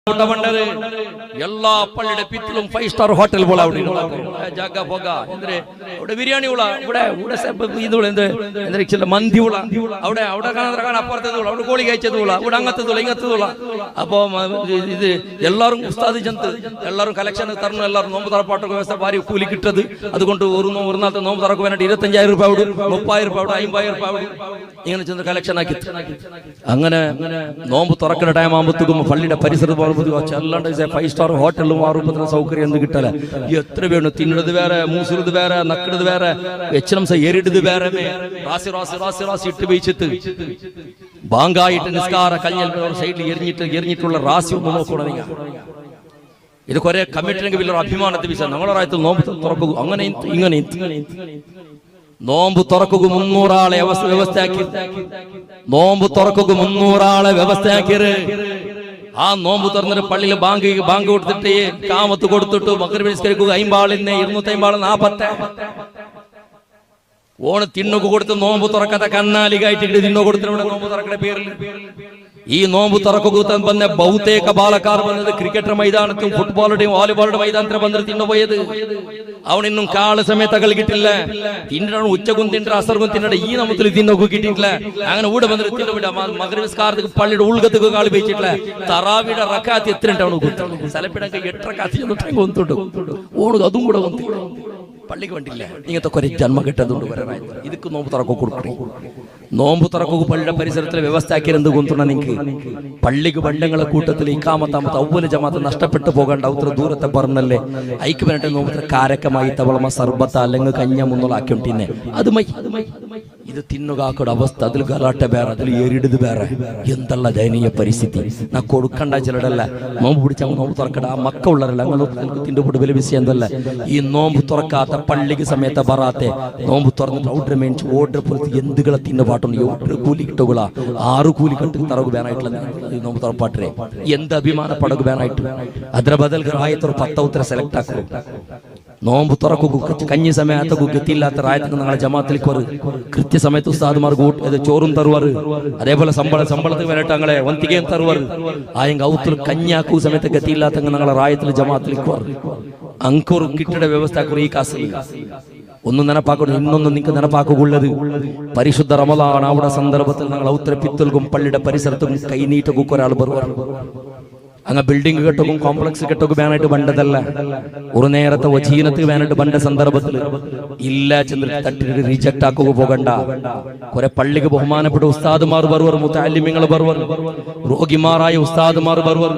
ಎಲ್ಲಾ ಪಳ್ಳಿಡೆ ಪಿತ್ತಲು 5 star hotel ಬೋಳ ಅವಡಿ ಜಾಗ ಹೋಗ ಅಂದ್ರೆ ಅವಡೆ ಬಿರಿಯಾನಿ ಉಳ ಅವಡೆ ಉಡ ಇದು ಅಂದ್ರೆ ಚಿಲ್ಲ ಮಂದಿ ಉಳ ಅವಡೆ ಅವಡ ಕಾಣ ಅಪ್ಪರ್ತದ ಉಳ ಅವಡೆ ಕೋಳಿಗೆ ಹಚ್ಚದ ಉಳ ಅವಡ ಅಂಗತ್ತದ ಉಳ ಇಂಗತ್ತದ ಉಳ ಅಪ್ಪ ಇದು ಎಲ್ಲರೂ ಉಸ್ತಾದಿ ಜಂತ ಎಲ್ಲರೂ ಕಲೆಕ್ಷನ್ ತರನು ಎಲ್ಲರೂ ನೋಂಬು ತರ ಪಾಠ ವ್ಯವಸ್ಥೆ ಭಾರಿ ಕೂಲಿ ಕಿಟ್ಟದು അതുകൊണ്ട് ഒരു നാളത്തെ നോമ്പ് തുറക്ക് വേണ്ടി 25000 രൂപ അവിടെ 30000 രൂപ അവിടെ 50000 രൂപ അവിടെ ഇങ്ങനെ ചെന്ന് കളക്ഷൻ ആക്കി അങ്ങനെ നോമ്പ് തുറക്കുന്ന ടൈം ആകുമ്പോഴത്തേക്കും പള്ളിയുടെ പരിസരത്ത് ചെല്ലാണ്ട് 5 സ്റ്റാർ ഹോട്ടലും ആ രൂപത്തിന് സൗകര്യം എന്ത് കിട്ടല എത്ര വേണം തിന്നത് വേറെ മൂസുന്നത് വേറെ നക്കുന്നത് വേറെ എച്ചനം ഏറിട്ടത് വേറെ റാസി റാസി റാസി റാസി ഇട്ട് വെച്ചിട്ട് ബാങ്കായിട്ട് നിസ്കാര കല്യാൺ സൈഡിൽ എറിഞ്ഞിട്ടുള്ള റാസി ഒന്ന് നോക്കണം നിങ്ങൾ ഇത് കുറെ കമ്മിറ്റിനെങ്കിൽ വലിയൊരു അഭിമാനത്തെ വിഷയം ഞങ്ങളുടെ രാജ്യത്ത് നോമ്പ് തുറക്കുക അങ്ങനെ ഇങ്ങനെ നോമ്പ് തുറക്കുക 300 ആളെ വ്യവസ്ഥയാക്കി നോമ്പ് തുറക്കുക 300 ആളെ വ്യവസ്ഥയാക്കിയത് ആ നോമ്പ് തുറന്നിട്ട് പള്ളിയിൽ ബാങ്ക് കൊടുത്തിട്ട് കാമത്ത് കൊടുത്തിട്ട് മഗ്‌രിബ് നിസ്കരിക്കുക 50 ആളിനെ 250 ആൾ 40 ഓണ് തിണ്ണുക്ക് കൊടുത്ത് നോമ്പ് തുറക്കാത്ത കന്നാലികായിട്ട് തിന്നു കൊടുത്തിട്ട് നോമ്പ് തുറക്കുന്ന പേരിൽ ഈ നോമ്പ് തുറക്കുക ಬಂದ ಬಹುತೇಕ ಬಾಲಕಾರ ಬಂದದ್ದು ಕ್ರಿಕೆಟ್ ಮೈದಾನത്തും ഫുട്ബോളുടെയും വോളിബോളുടെ മൈതാനത്തിൽ വന്നിട്ട് തിന്നുപോയത് അവനിന്നും കാള് സമയത്ത് കളിക്കിട്ടില്ല തിന്നണം ഉച്ചക്കും തിന്നട അസർക്കും തിന്നട ഈ നമ്മത്തിൽ തിന്നൊക്കെ കിട്ടിയിട്ടില്ല അങ്ങനെ ഊടെ വന്നിട്ട് തിന്നുവിട മഗ്‌രിബ് നിസ്കാരത്തിൽ പള്ളിയുടെ ഉൾഗത്തൊക്കെ കാളി വെച്ചിട്ടില്ല തറാവിയുടെ റക്കാത്ത് എത്ര ഉണ്ടാവും ಗೊತ್ತಿಲ್ಲ സലപ്പിടൊക്കെ 8 റക്കാത്ത് ചെന്നിട്ട് ഒന്നുണ്ട് ഓണു അതും കൂടെ ഒന്നു പള്ളിക്ക് വേണ്ടില്ല ഇങ്ങനത്തെ കുറെ ജന്മ കിട്ടതുകൊണ്ട് വരാനായിട്ട് ഇതൊക്കെ നോമ്പ് തുറക്കൊക്കെ കൊടുക്കണേ നോമ്പ് തുറക്കൊക്കെ പള്ളിയുടെ പരിസരത്തിലെ വ്യവസ്ഥ ആക്കിയത് എന്ത് കൊണ്ടുണ്ട നിങ്ങൾക്ക് പള്ളിക്ക് പണ്ടങ്ങളെ കൂട്ടത്തിൽ ഇക്കാമത്താമത്തെ അവല് ജമാത്ത് നഷ്ടപ്പെട്ടു പോകേണ്ട ഉത്തര ദൂരത്തെ പറഞ്ഞല്ലേ ഐക്ക് വേണ്ടിട്ട് നോമ്പ് കാരക്കമായി തവളമ സർബത്ത അല്ലെങ്കിൽ കഞ്ഞ മുന്നോളാക്കിണ്ടിന്നെ അത് മൈ ഇത് തിന്നുകാക്കയുടെ അവസ്ഥ അതിൽ ഗലാട്ട വേറെ അതിൽ ഏറിടുത് വേറെ എന്തുള്ള ദയനീയ പരിസ്ഥിതി നാ കൊടുക്കണ്ട ചിലടല്ല നോമ്പ് പിടിച്ച നോമ്പ് തുറക്കട ആ മക്ക ഉള്ളവരല്ല അങ്ങനെ തിണ്ടുപൊട്ട് വലിയ വിഷയം എന്തല്ല ഈ നോമ്പ് തുറക്കാത്ത പള്ളിക്ക് സമയത്ത് ബറാത്തെ നോമ്പ് തുറന്നിട്ട് ഔഡർ മേടിച്ച് ഓർഡർ പുറത്ത് എന്തുകളെ തിന്ന പാട്ടുണ്ട് ഓർഡർ കൂലി കിട്ടുക 6 കൂലി കെട്ട് തറകു വേനായിട്ടുള്ള നോമ്പ് തുറപ്പാട്ടേ എന്ത് അഭിമാന പടകു വേനായിട്ട് അതിര ബദൽ റായത്തൊരു 10 ഉത്തര സെലക്ട് ആക്കും നോമ്പ് തുറക്കുക കഞ്ഞി സമയത്ത് ഗത്തിയില്ലാത്ത റായത്തിന് ഞങ്ങളെ ജമാത്തിലേക്ക് വരും കൃത്യസമയത്ത് ഉസ്താദുമാർ ചോറും തരുവാറ് അതേപോലെ ശമ്പളത്തിന് വേണ്ടിട്ട് ഞങ്ങളെ ഒന്തികയും തരുവാറ് ആയെങ്ക ഔത്തിൽ കഞ്ഞാക്കൂ സമയത്ത് ഗത്തിയില്ലാത്ത ഞങ്ങളെ റായത്തിൽ ജമാത്തിലേക്ക് വരും അങ്കൂർ കിട്ടിയുടെ വ്യവസ്ഥ ഈ കാസിൽ ഒന്നും നെനപ്പാക്കണം ഇന്നൊന്നും നിങ്ങൾക്ക് നെനപ്പാക്കുള്ളത് പരിശുദ്ധ റമളാൻ അവിടെ സന്ദർഭത്തിൽ ഞങ്ങൾ ഔത്ര പിത്തൽക്കും പള്ളിയുടെ പരിസരത്തും കൈനീട്ടക്കും ഒരാൾ ബറുവാണ് അങ്ങ് ബിൽഡിംഗ് കെട്ടക്കും കോംപ്ലക്സ് കെട്ടൊക്കെ വേനായിട്ട് ബണ്ടതല്ല ഒരു നേരത്തെ വചീനത്ത് വേനായിട്ട് ബണ്ട സന്ദർഭത്തിൽ ഇല്ല ചെന്ന് തട്ടിട്ട് റിജക്ട് ആക്കുക പോകണ്ട കുറെ പള്ളിക്ക് ബഹുമാനപ്പെട്ട ഉസ്താദുമാർ ബർവർ മുതഅല്ലിമീങ്ങൾ ബർവർ രോഗിമാരായ ഉസ്താദുമാർ ബർവർ